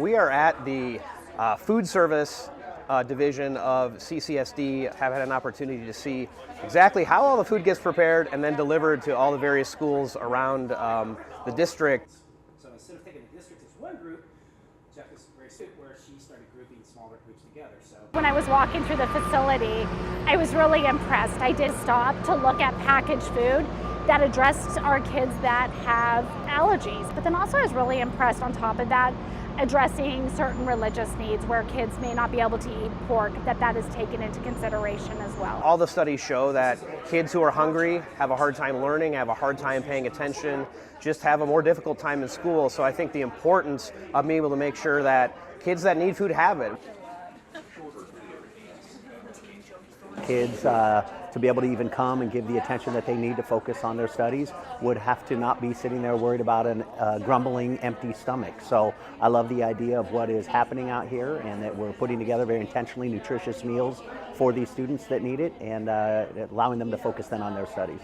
We are at the food service division of CCSD. Have had an opportunity to see exactly how all the food gets prepared and then delivered to all the various schools around the district. So instead of taking the district as one group, Jeff is very good where she started grouping smaller groups together. So when I was walking through the facility, I was really impressed. I did stop to look at packaged food that addressed our kids that have allergies. But then also I was really impressed on top of that, addressing certain religious needs where kids may not be able to eat pork, that is taken into consideration as well. All the studies show that kids who are hungry have a hard time learning, have a hard time paying attention, just have a more difficult time in school. So I think the importance of being able to make sure that kids that need food have it. Kids to be able to even come and give the attention that they need to focus on their studies would have to not be sitting there worried about a grumbling, empty stomach. So I love the idea of what is happening out here and that we're putting together very intentionally nutritious meals for these students that need it and allowing them to focus then on their studies.